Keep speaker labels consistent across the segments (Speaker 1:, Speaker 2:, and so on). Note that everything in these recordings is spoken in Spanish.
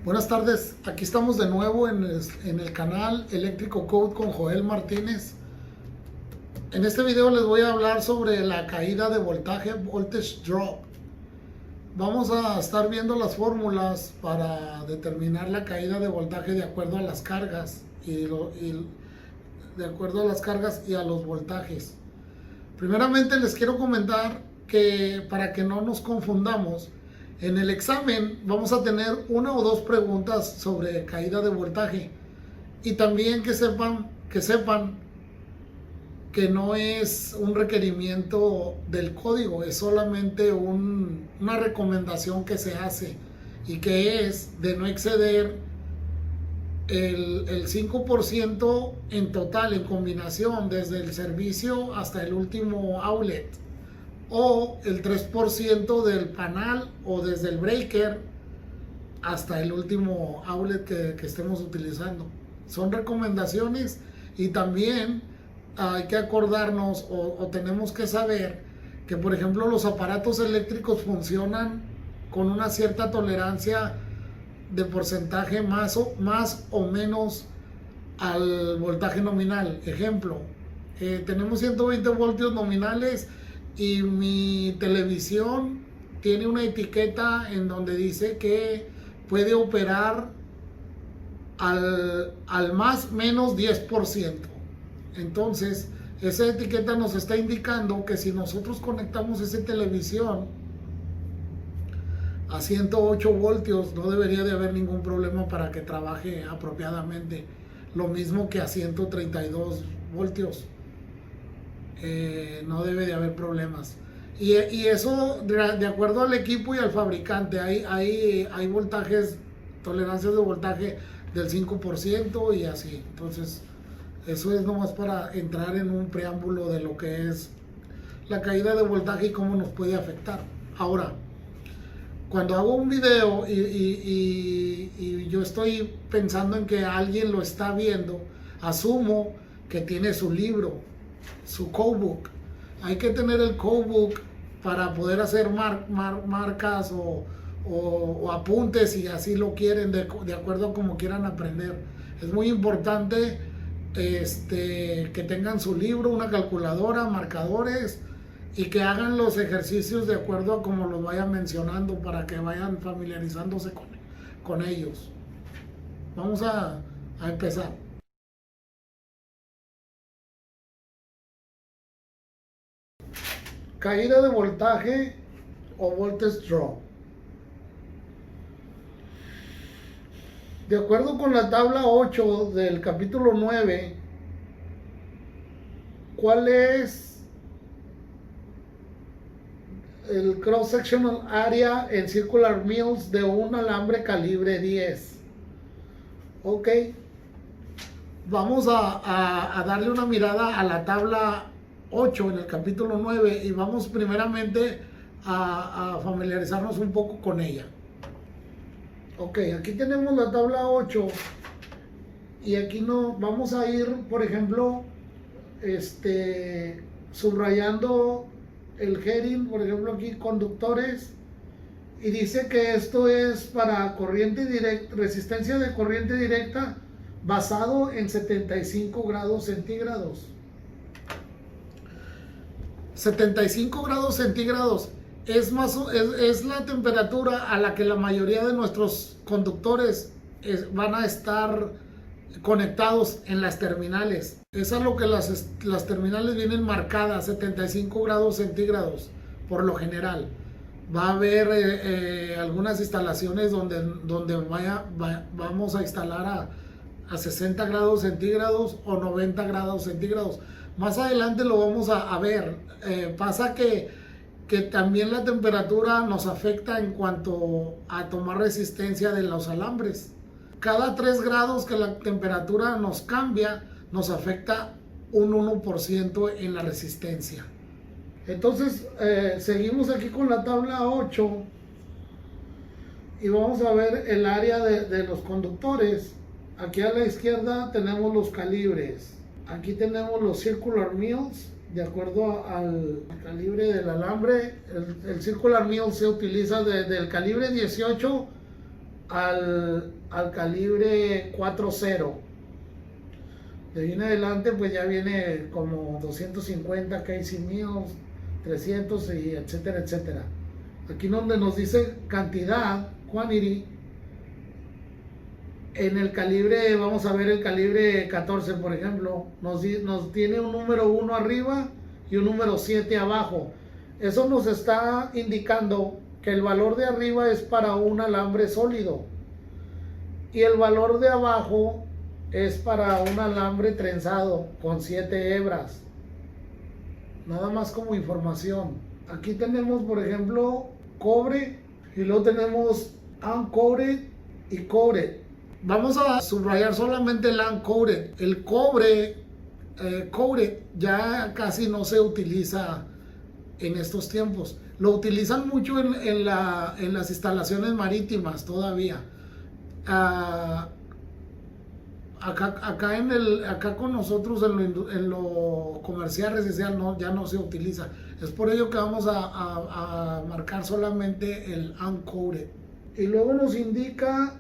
Speaker 1: Buenas tardes, aquí estamos de nuevo en el canal Eléctrico Code con Joel Martínez. En este video les voy a hablar sobre la caída de voltaje, voltage drop. Vamos a estar viendo las fórmulas para determinar la caída de voltaje de acuerdo a las cargas y de acuerdo a las cargas y a los voltajes. Primeramente les quiero comentar que para que no nos confundamos, en el examen vamos a tener una o dos preguntas sobre caída de voltaje y también que sepan que no es un requerimiento del código, es solamente una recomendación que se hace y que es de no exceder el 5% en total en combinación desde el servicio hasta el último outlet, o el 3% del panel o desde el breaker hasta el último outlet que estemos utilizando. Son recomendaciones y también hay que acordarnos o tenemos que saber que, por ejemplo, los aparatos eléctricos funcionan con una cierta tolerancia de porcentaje más o menos al voltaje nominal. Ejemplo, tenemos 120 voltios nominales y mi televisión tiene una etiqueta en donde dice que puede operar al más menos 10%. Entonces, esa etiqueta nos está indicando que si nosotros conectamos esa televisión a 108 voltios, no debería de haber ningún problema para que trabaje apropiadamente. Lo mismo que a 132 voltios. No debe de haber problemas. Y eso de acuerdo al equipo y al fabricante. Hay voltajes, tolerancias de voltaje del 5% y así. Entonces, eso es nomás para entrar en un preámbulo de lo que es la caída de voltaje y cómo nos puede afectar. Ahora, cuando hago un video y yo estoy pensando en que alguien lo está viendo, asumo que tiene su libro, su codebook. Hay que tener el codebook para poder hacer marcas o apuntes, si así lo quieren, de acuerdo a como quieran aprender. Es muy importante que tengan su libro, una calculadora, marcadores, y que hagan los ejercicios de acuerdo a como los vayan mencionando para que vayan familiarizándose con ellos. Vamos a empezar. Caída de voltaje o voltage drop. De acuerdo con la tabla 8 del capítulo 9, ¿cuál es el cross-sectional area en circular mills de un alambre calibre 10? Ok, vamos a darle una mirada a la tabla 8 en el capítulo 9 y vamos primeramente a familiarizarnos un poco con ella. Ok, aquí tenemos la tabla 8 y aquí vamos a ir, por ejemplo, subrayando el heading, por ejemplo aquí conductores, y dice que esto es para corriente directa, resistencia de corriente directa basado en 75 grados centígrados. 75 grados centígrados es la temperatura a la que la mayoría de nuestros conductores van a estar conectados en las terminales. Es a lo que las terminales vienen marcadas, 75 grados centígrados por lo general. Va a haber algunas instalaciones donde vamos a instalar a 60 grados centígrados o 90 grados centígrados. Más adelante lo vamos a ver. Pasa que también la temperatura nos afecta en cuanto a tomar resistencia de los alambres. Cada 3 grados que la temperatura nos cambia, nos afecta un 1% en la resistencia. Entonces, seguimos aquí con la tabla 8 y vamos a ver el área de los conductores. Aquí a la izquierda tenemos los calibres. Aquí tenemos los circular mills, de acuerdo al calibre del alambre. El circular mill se utiliza desde el calibre 18 al calibre 4.0. De ahí en adelante pues ya viene como 250 Casey Mills, 300 y etcétera, etcétera. Aquí donde nos dice cantidad, quantity, en el calibre, vamos a ver el calibre 14 por ejemplo, nos tiene un número 1 arriba y un número 7 abajo. Eso nos está indicando que el valor de arriba es para un alambre sólido y el valor de abajo es para un alambre trenzado con 7 hebras. Nada más como información. Aquí tenemos por ejemplo cobre y luego tenemos uncoated y coated. Vamos a subrayar solamente el uncoated. El cobre coated ya casi no se utiliza en estos tiempos. Lo utilizan mucho en las instalaciones marítimas todavía. Acá con nosotros en lo comercial residencial ya no se utiliza. Es por ello que vamos a marcar solamente el uncoated. Y luego nos indica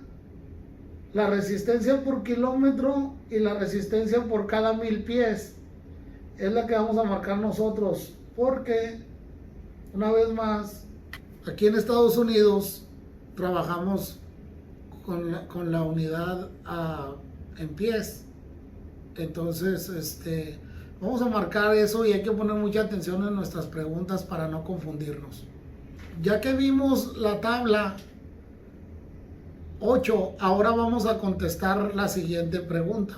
Speaker 1: la resistencia por kilómetro y la resistencia por cada 1000 pies. Es la que vamos a marcar nosotros, porque una vez más aquí en Estados Unidos trabajamos con la unidad en pies. Entonces vamos a marcar eso y hay que poner mucha atención en nuestras preguntas para no confundirnos. Ya que vimos la tabla 8, ahora vamos a contestar la siguiente pregunta.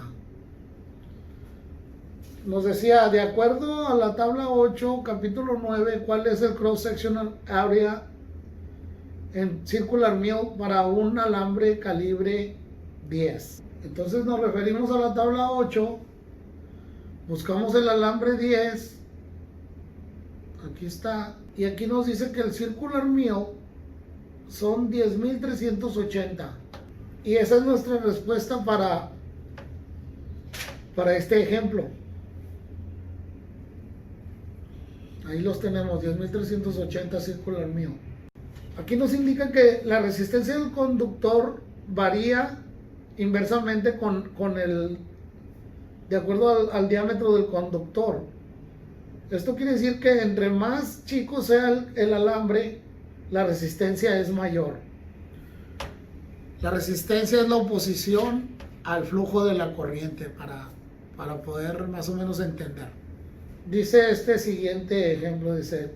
Speaker 1: Nos decía, de acuerdo a la tabla 8, capítulo 9, ¿cuál es el cross-sectional area en circular mill para un alambre calibre 10? Entonces nos referimos a la tabla 8, buscamos el alambre 10, aquí está, y aquí nos dice que el circular mill son 10.380 y esa es nuestra respuesta para este ejemplo. Ahí los tenemos, 10.380 circular mill. Aquí nos indica que la resistencia del conductor varía inversamente de acuerdo al diámetro del conductor. Esto quiere decir que entre más chico sea el alambre, la resistencia es mayor. La resistencia es la oposición al flujo de la corriente para poder más o menos entender. Dice este siguiente ejemplo, dice,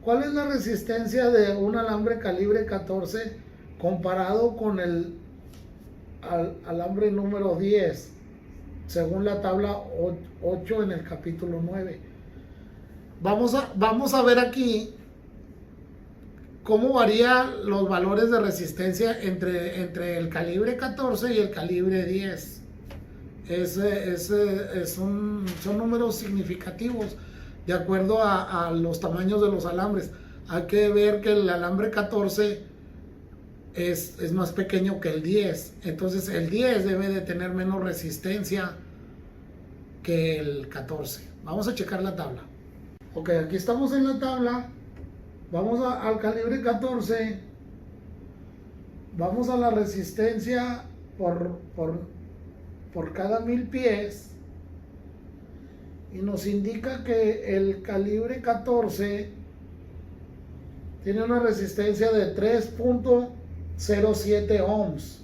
Speaker 1: ¿cuál es la resistencia de un alambre calibre 14 comparado con el alambre número 10 según la tabla 8 en el capítulo 9? Vamos a ver aquí cómo varían los valores de resistencia entre el calibre 14 y el calibre 10. Son números significativos de acuerdo a los tamaños de los alambres. Hay que ver que el alambre 14 es más pequeño que el 10. Entonces el 10 debe de tener menos resistencia que el 14. Vamos a checar la tabla. Ok, aquí estamos en la tabla. Vamos al calibre 14. Vamos a la resistencia por cada 1000 pies. Y nos indica que el calibre 14 tiene una resistencia de 3.07 ohms.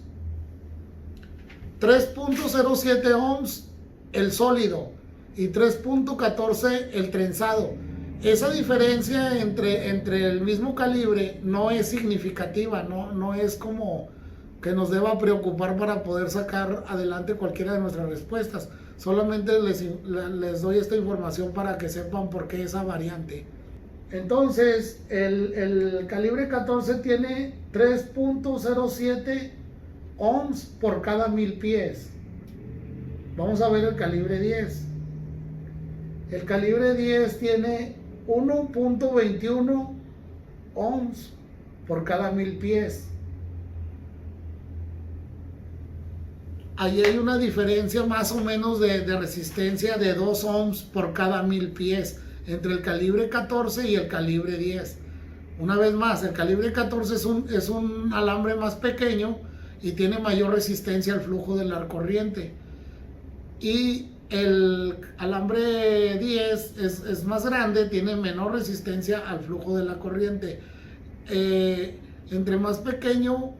Speaker 1: 3.07 ohms el sólido y 3.14 el trenzado. Esa diferencia entre el mismo calibre no es significativa, no es como que nos deba preocupar para poder sacar adelante cualquiera de nuestras respuestas. Solamente les doy esta información para que sepan por qué esa variante. Entonces, el calibre 14 tiene 3.07 ohms por cada 1000 pies. Vamos a ver el calibre 10. El calibre 10 tiene 1.21 ohms por cada 1000 pies. Ahí hay una diferencia más o menos de resistencia de 2 ohms por cada 1000 pies entre el calibre 14 y el calibre 10. Una vez más, el calibre 14 es un alambre más pequeño y tiene mayor resistencia al flujo de la corriente. Y el alambre 10 es más grande, tiene menor resistencia al flujo de la corriente. Entre más pequeño,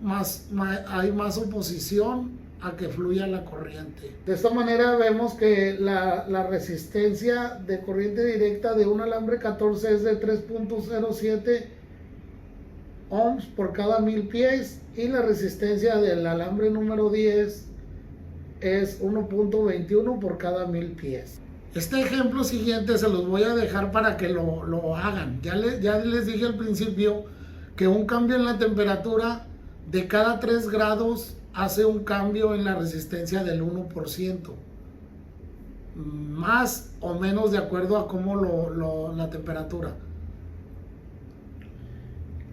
Speaker 1: hay más oposición a que fluya la corriente. De esta manera vemos que la resistencia de corriente directa de un alambre 14 es de 3.07 ohms por cada 1000 pies, y la resistencia del alambre número 10 es 1.21 por cada 1000 pies. Este ejemplo siguiente se los voy a dejar para que lo hagan. Ya les dije al principio que un cambio en la temperatura de cada 3 grados hace un cambio en la resistencia del 1%, más o menos de acuerdo a cómo la temperatura.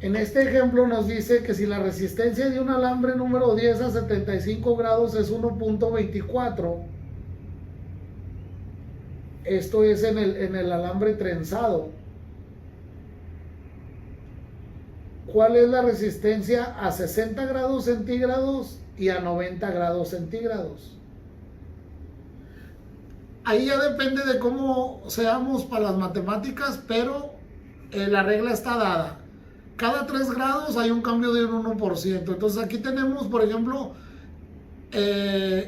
Speaker 1: En este ejemplo nos dice que si la resistencia de un alambre número 10 a 75 grados es 1.24, esto es en el alambre trenzado, ¿cuál es la resistencia a 60 grados centígrados y a 90 grados centígrados? Ahí ya depende de cómo seamos para las matemáticas, pero la regla está dada. Cada 3 grados hay un cambio de un 1%. Entonces aquí tenemos, por ejemplo,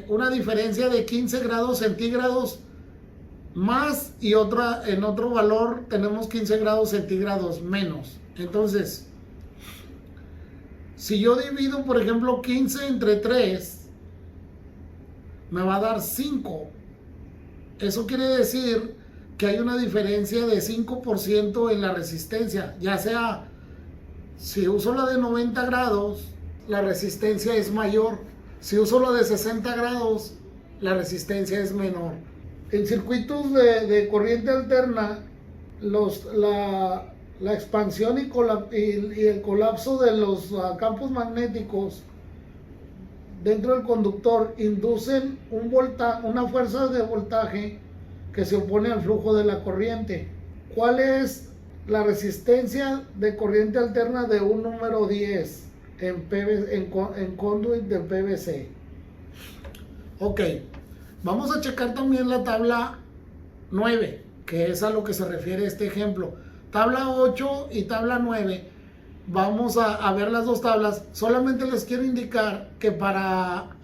Speaker 1: una diferencia de 15 grados centígrados más, y en otro valor tenemos 15 grados centígrados menos. Entonces, si yo divido, por ejemplo, 15 entre 3, me va a dar 5. Eso quiere decir que hay una diferencia de 5% en la resistencia. Ya sea, si uso la de 90 grados, la resistencia es mayor. Si uso la de 60 grados, la resistencia es menor. En circuitos de corriente alterna, la expansión y el colapso de los campos magnéticos dentro del conductor inducen una fuerza de voltaje que se opone al flujo de la corriente. ¿Cuál es la resistencia de corriente alterna de un número 10 en conduit de PVC? Ok, vamos a checar también la tabla 9, que es a lo que se refiere este ejemplo. Tabla 8 y tabla 9, vamos a ver las dos tablas. Solamente les quiero indicar que para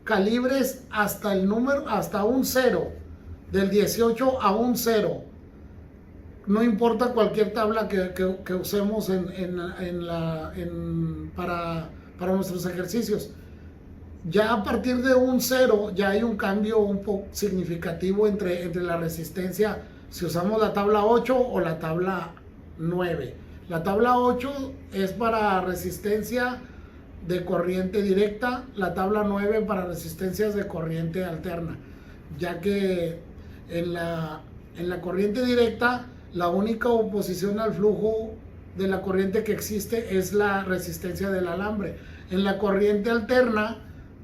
Speaker 1: calibres hasta un 0, del 18 a un 0, no importa cualquier tabla que usemos para nuestros ejercicios. Ya a partir de un 0 ya hay un cambio un poco significativo entre la resistencia, si usamos la tabla 8 o la tabla 9. La tabla 8 es para resistencia de corriente directa, la tabla 9 para resistencias de corriente alterna, ya que en la corriente directa la única oposición al flujo de la corriente que existe es la resistencia del alambre. En la corriente alterna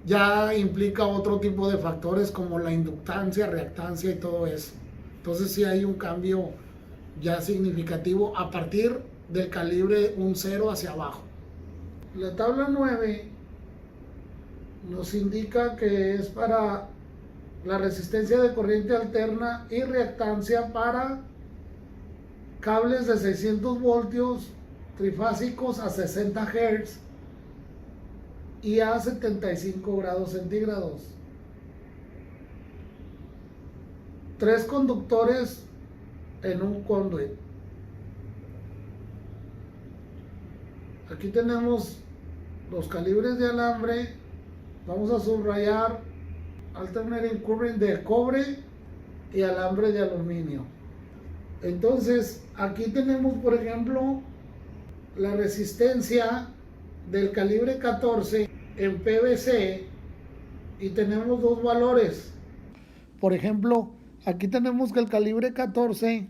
Speaker 1: ya implica otro tipo de factores como la inductancia, reactancia y todo eso. Entonces sí hay un cambio ya significativo a partir del calibre un 0 hacia abajo. La tabla 9 nos indica que es para la resistencia de corriente alterna y reactancia para cables de 600 voltios trifásicos a 60 Hz y a 75 grados centígrados. 3 conductores en un conduit. Aquí tenemos los calibres de alambre. Vamos a subrayar alternating current de cobre y alambre de aluminio. Entonces aquí tenemos, por ejemplo, la resistencia del calibre 14 en PVC y tenemos dos valores. Por ejemplo, aquí tenemos que el calibre 14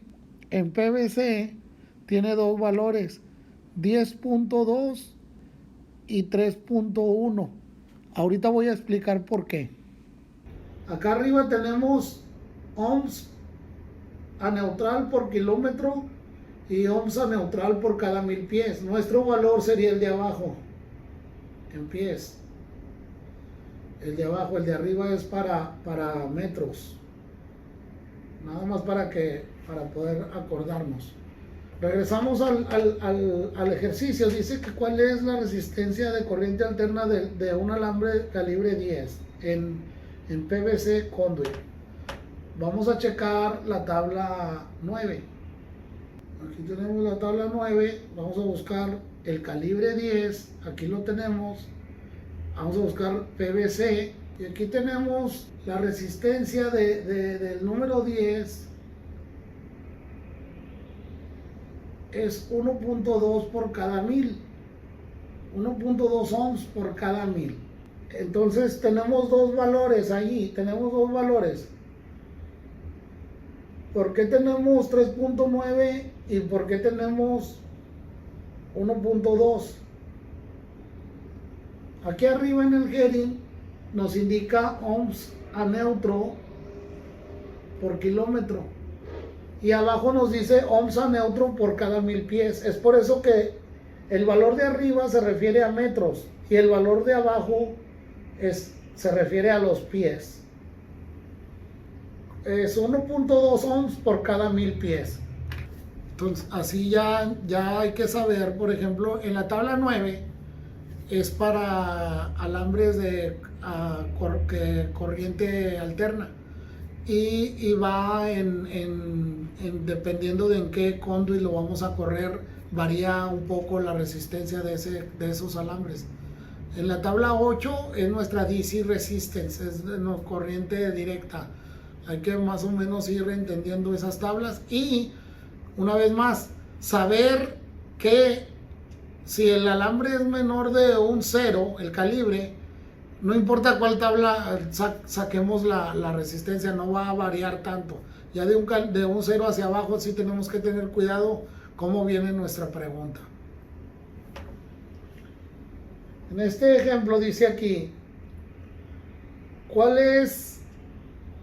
Speaker 1: en PVC tiene dos valores, 10.2 y 3.1. Ahorita voy a explicar por qué. Acá arriba tenemos ohms a neutral por kilómetro y ohms a neutral por cada 1000 pies. Nuestro valor sería el de abajo, en pies. El de abajo, el de arriba es para metros. Nada más para poder acordarnos. Regresamos al ejercicio. Dice que cuál es la resistencia de corriente alterna de un alambre calibre 10 en PVC conduit. Vamos a checar la tabla 9. Aquí tenemos la tabla 9. Vamos a buscar el calibre 10. Aquí lo tenemos. Vamos a buscar PVC. Y aquí tenemos la resistencia del número 10. Es 1.2 por cada 1000. 1.2 ohms por cada 1000. Entonces tenemos dos valores allí. Tenemos dos valores. ¿Por qué tenemos 3.9 y por qué tenemos 1.2? Aquí arriba en el heading nos indica ohms a neutro por kilómetro. Y abajo nos dice ohms a neutro por cada 1000 pies. Es por eso que el valor de arriba se refiere a metros y el valor de abajo se refiere a los pies. Es 1.2 ohms por cada 1000 pies. Entonces así ya hay que saber, por ejemplo, en la tabla 9 es para alambres de corriente alterna y va dependiendo de en qué conduit lo vamos a correr, varía un poco la resistencia de esos alambres. En la tabla 8 es nuestra DC resistance, es corriente directa. Hay que más o menos ir entendiendo esas tablas y una vez más saber que si el alambre es menor de un 0, el calibre, no importa cuál tabla saquemos la resistencia, no va a variar tanto. Ya de un 0 hacia abajo sí tenemos que tener cuidado cómo viene nuestra pregunta. En este ejemplo dice aquí, ¿cuál es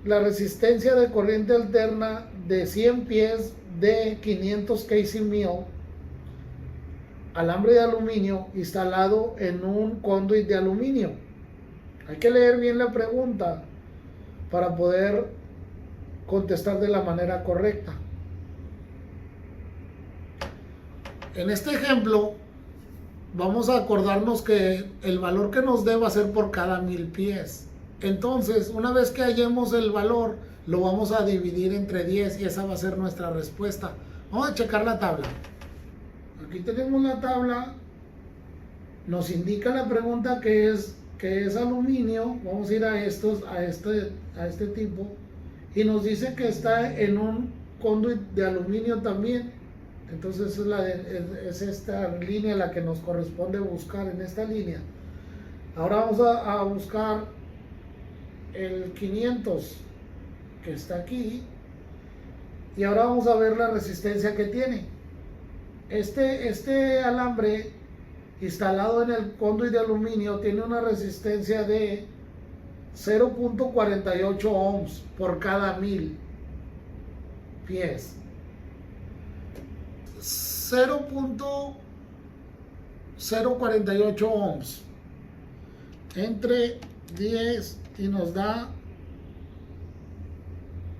Speaker 1: la resistencia de corriente alterna de 100 pies de 500 kc/mil? Alambre de aluminio instalado en un conduit de aluminio. Hay que leer bien la pregunta para poder contestar de la manera correcta. En este ejemplo vamos a acordarnos que el valor que nos dé va a ser por cada 1000 pies. Entonces, una vez que hallemos el valor, lo vamos a dividir entre 10 y esa va a ser nuestra respuesta. Vamos a checar la tabla. Aquí tenemos la tabla, nos indica la pregunta que es aluminio. Vamos a ir a este tipo y nos dice que está en un conduit de aluminio también. Entonces es esta línea la que nos corresponde buscar en esta línea. Ahora vamos a buscar el 500 que está aquí y ahora vamos a ver la resistencia que tiene. Este alambre instalado en el conduit de aluminio tiene una resistencia de 0.48 ohms por cada 1000 pies. 0.048 ohms entre 10 y nos da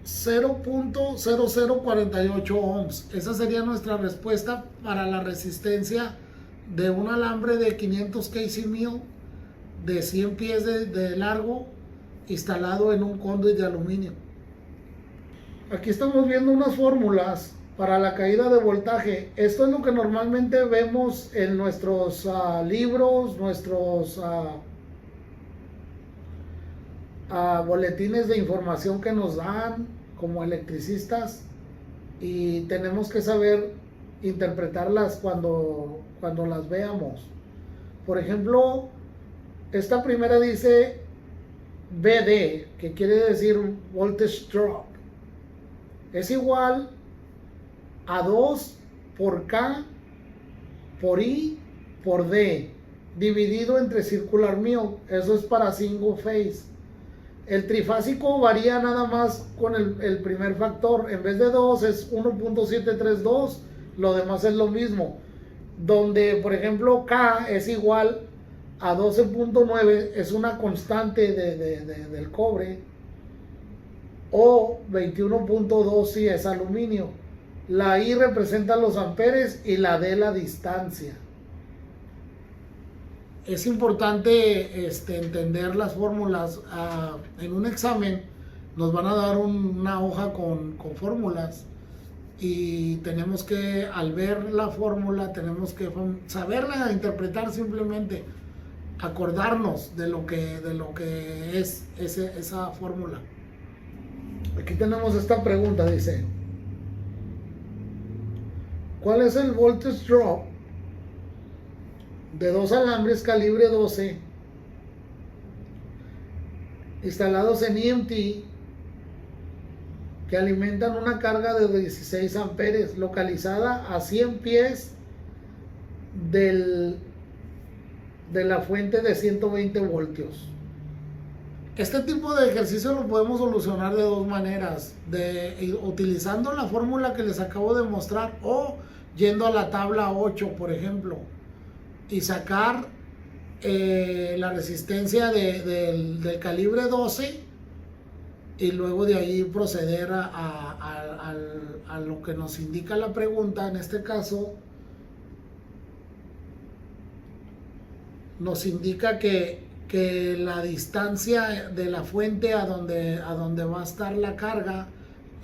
Speaker 1: 0.0048 ohms. Esa sería nuestra respuesta para la resistencia de un alambre de 500 kc/mil de 100 pies de largo instalado en un conduit de aluminio. Aquí estamos viendo unas fórmulas para la caída de voltaje. Esto es lo que normalmente vemos en nuestros libros, nuestros boletines de información que nos dan como electricistas, y tenemos que saber interpretarlas cuando las veamos. Por ejemplo, esta primera dice VD, que quiere decir voltage drop, es igual a 2 por K por I por D dividido entre circular mil. Eso es para single phase. El trifásico varía nada más con el primer factor. En vez de 2 es 1.732, lo demás es lo mismo. Donde, por ejemplo, K es igual a 12.9 es una constante del cobre, o 21.2 si es aluminio. La I representa los amperes y la D la distancia. Es importante entender las fórmulas. En un examen nos van a dar una hoja con fórmulas, y tenemos que, al ver la fórmula, tenemos que saberla interpretar, simplemente acordarnos de lo que es esa fórmula. Aquí tenemos esta pregunta, dice: ¿cuál es el voltage drop de dos alambres calibre 12 instalados en EMT que alimentan una carga de 16 amperes localizada a 100 pies de la fuente de 120 voltios? Este tipo de ejercicio lo podemos solucionar de dos maneras: utilizando la fórmula que les acabo de mostrar, o yendo a la tabla 8, por ejemplo, y sacar la resistencia del calibre 12, y luego de ahí proceder a lo que nos indica la pregunta. En este caso nos indica que la distancia de la fuente a donde va a estar la carga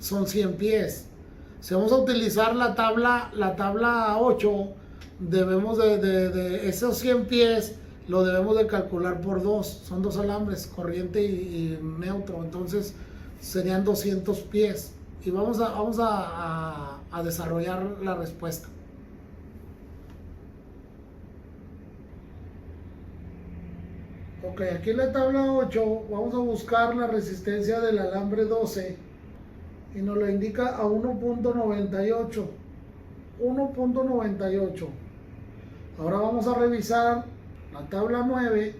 Speaker 1: son 100 pies. Si vamos a utilizar la tabla 8, debemos de esos 100 pies lo debemos de calcular por 2. Son dos alambres, corriente y neutro, entonces serían 200 pies. Y vamos a desarrollar la respuesta. Ok, aquí en la tabla 8 vamos a buscar la resistencia del alambre 12, y nos lo indica a 1.98. 1.98. Ahora vamos a revisar la tabla 9.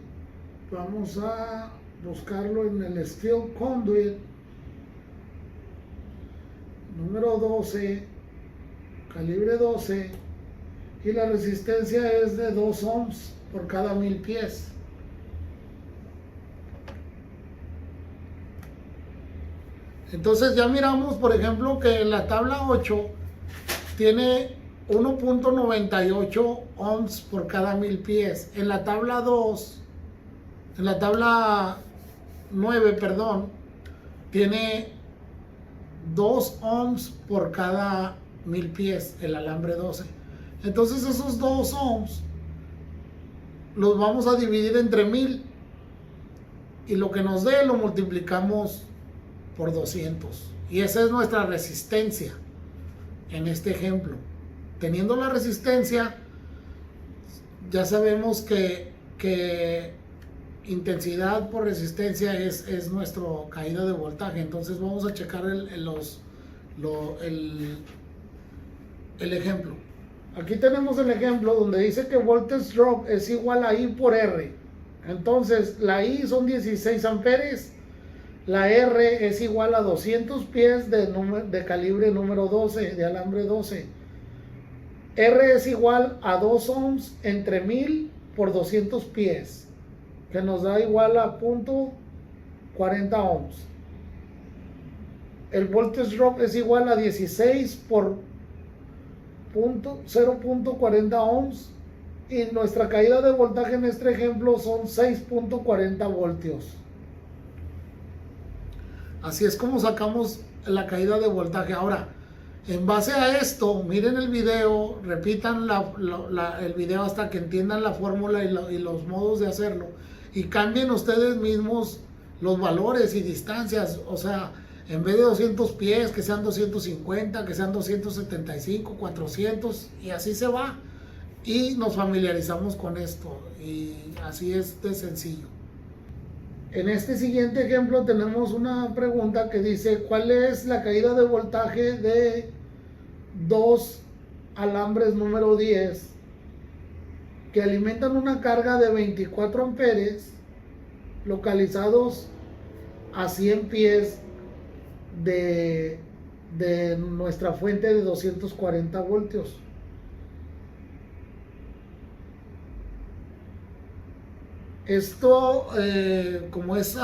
Speaker 1: Vamos a buscarlo en el Steel Conduit número 12, calibre 12, y la resistencia es de 2 ohms por cada 1000 pies. Entonces ya miramos, por ejemplo, que la tabla 8 tiene 1.98 ohms por cada 1000 pies. En la tabla 9, perdón, tiene 2 ohms por cada 1000 pies el alambre 12. Entonces esos 2 ohms los vamos a dividir entre 1000, y lo que nos dé lo multiplicamos por 200, y esa es nuestra resistencia en este ejemplo. Teniendo la resistencia, ya sabemos que intensidad por resistencia es nuestra caída de voltaje. Entonces vamos a checar el ejemplo. Aquí tenemos el ejemplo donde dice que voltage drop es igual a I por R. Entonces la I son 16 amperes, la R es igual a 200 pies de calibre número 12, de alambre 12. R es igual a 2 ohms entre 1000 por 200 pies, que nos da igual a 0.40 ohms. El voltage drop es igual a 16 por 0.40 ohms, y nuestra caída de voltaje en este ejemplo son 6.40 voltios. Así es como sacamos la caída de voltaje. Ahora, en base a esto, miren el video, repitan el video hasta que entiendan la fórmula y los modos de hacerlo, y cambien ustedes mismos los valores y distancias. O sea, en vez de 200 pies, que sean 250, que sean 275, 400, y así se va. Y nos familiarizamos con esto, y así es de sencillo. En este siguiente ejemplo tenemos una pregunta que dice: ¿cuál es la caída de voltaje de dos alambres número 10 que alimentan una carga de 24 amperes localizados a 100 pies de nuestra fuente de 240 voltios? Esto, como es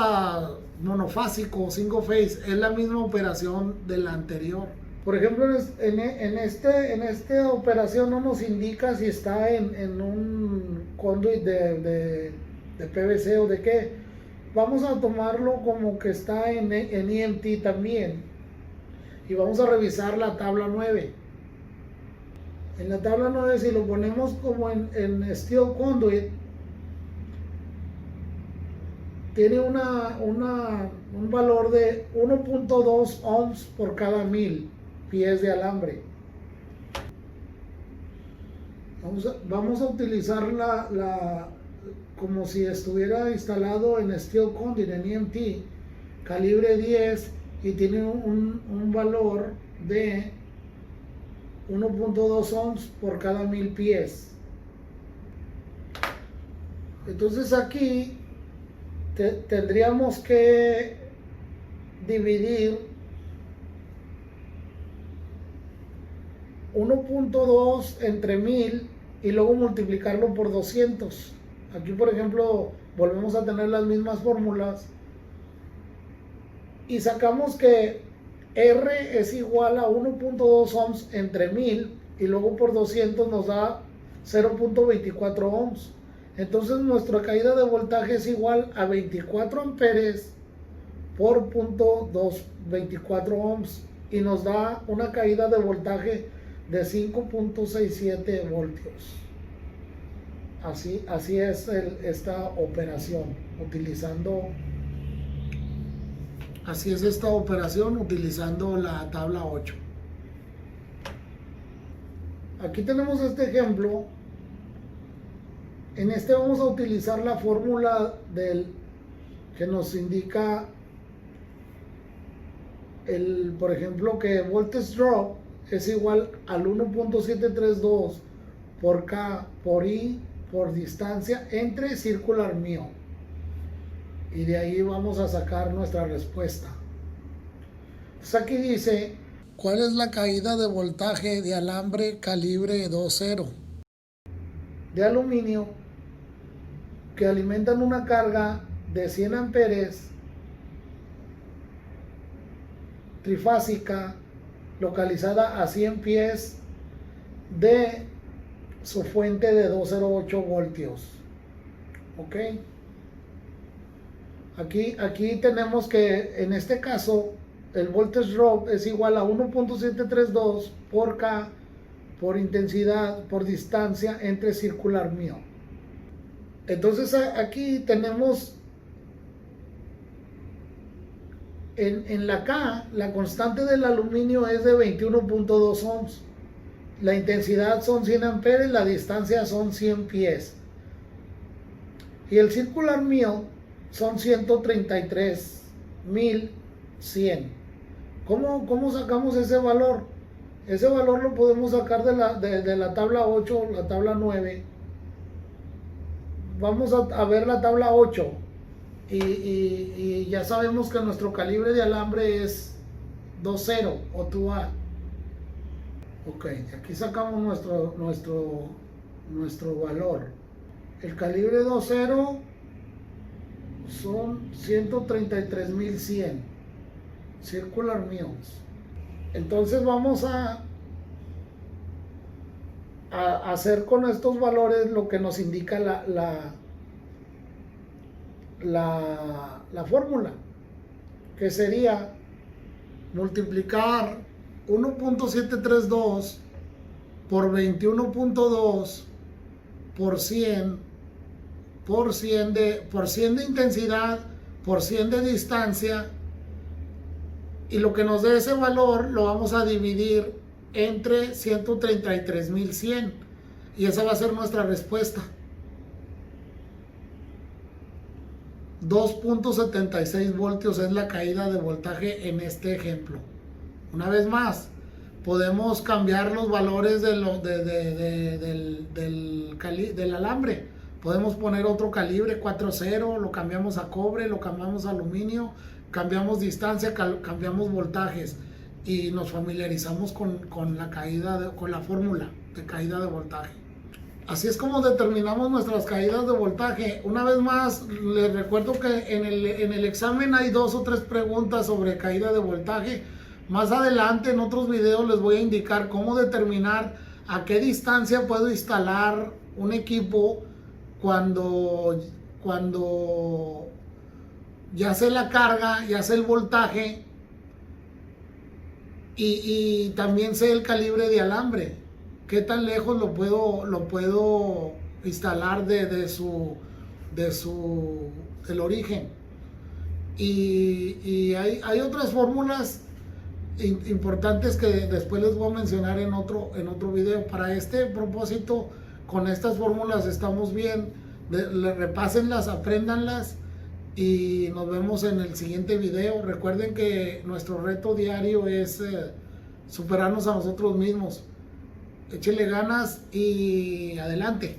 Speaker 1: monofásico, single phase, es la misma operación de la anterior. Por ejemplo, en esta operación no nos indica si está en un conduit de PVC o de qué. Vamos a tomarlo como que está en EMT también. Y vamos a revisar la tabla 9. En la tabla 9, si lo ponemos como en Steel Conduit, tiene un valor de 1.2 ohms por cada 1000 pies de alambre. Vamos a utilizar como si estuviera instalado en Steel Conduit, en EMT, calibre 10, y tiene un valor de 1.2 ohms por cada 1000 pies. Entonces aquí tendríamos que dividir 1.2 entre 1000 y luego multiplicarlo por 200. Aquí, por ejemplo, volvemos a tener las mismas fórmulas y sacamos que R es igual a 1.2 ohms entre 1000 y luego por 200 nos da 0.24 ohms. Entonces nuestra caída de voltaje es igual a 24 amperes por 0.24 ohms y nos da una caída de voltaje de 5.67 voltios. Así es esta operación utilizando la tabla 8. Aquí tenemos este ejemplo. En este vamos a utilizar la fórmula que nos indica por ejemplo, que voltage drop es igual al 1.732 por K por I por distancia entre circular mío. Y de ahí vamos a sacar nuestra respuesta. Pues aquí dice, ¿cuál es la caída de voltaje de alambre calibre 2.0 de aluminio que alimentan una carga de 100 amperes trifásica localizada a 100 pies de su fuente de 208 voltios? Ok. Aquí tenemos que en este caso el voltage drop es igual a 1.732 por K por intensidad por distancia entre circular mío. Entonces aquí tenemos en la K, la constante del aluminio es de 21.2 ohms. La intensidad son 100 amperes, la distancia son 100 pies. Y el circular mío son 133.100. ¿Cómo sacamos ese valor? Ese valor lo podemos sacar de la tabla 8, la tabla 9. Vamos a ver la tabla 8. Y ya sabemos que nuestro calibre de alambre es 2.0 o 2A. Ok, aquí sacamos nuestro valor. El calibre 2.0 son 133.100 circular mils. Entonces vamos a hacer con estos valores lo que nos indica la fórmula, que sería multiplicar 1.732 por 21.2 por 100 de intensidad por 100 de distancia, y lo que nos dé ese valor lo vamos a dividir entre 133.100 y esa va a ser nuestra respuesta. 2.76 voltios es la caída de voltaje en este ejemplo. Una vez más, podemos cambiar los valores del alambre. Podemos poner otro calibre 4.0, lo cambiamos a cobre, lo cambiamos a aluminio, cambiamos distancia, cambiamos voltajes y nos familiarizamos con la fórmula de caída de voltaje. Así es como determinamos nuestras caídas de voltaje. Una vez más, les recuerdo que en el examen hay 2 o 3 preguntas sobre caída de voltaje. Más adelante en otros videos les voy a indicar cómo determinar a qué distancia puedo instalar un equipo cuando ya sé la carga, ya sé el voltaje y también sé el calibre de alambre. Qué tan lejos lo puedo instalar del origen. Y hay otras fórmulas importantes que después les voy a mencionar en otro video. Para este propósito, con estas fórmulas estamos bien. Repásenlas, apréndanlas y nos vemos en el siguiente video. Recuerden que nuestro reto diario es superarnos a nosotros mismos. Échenle ganas y adelante.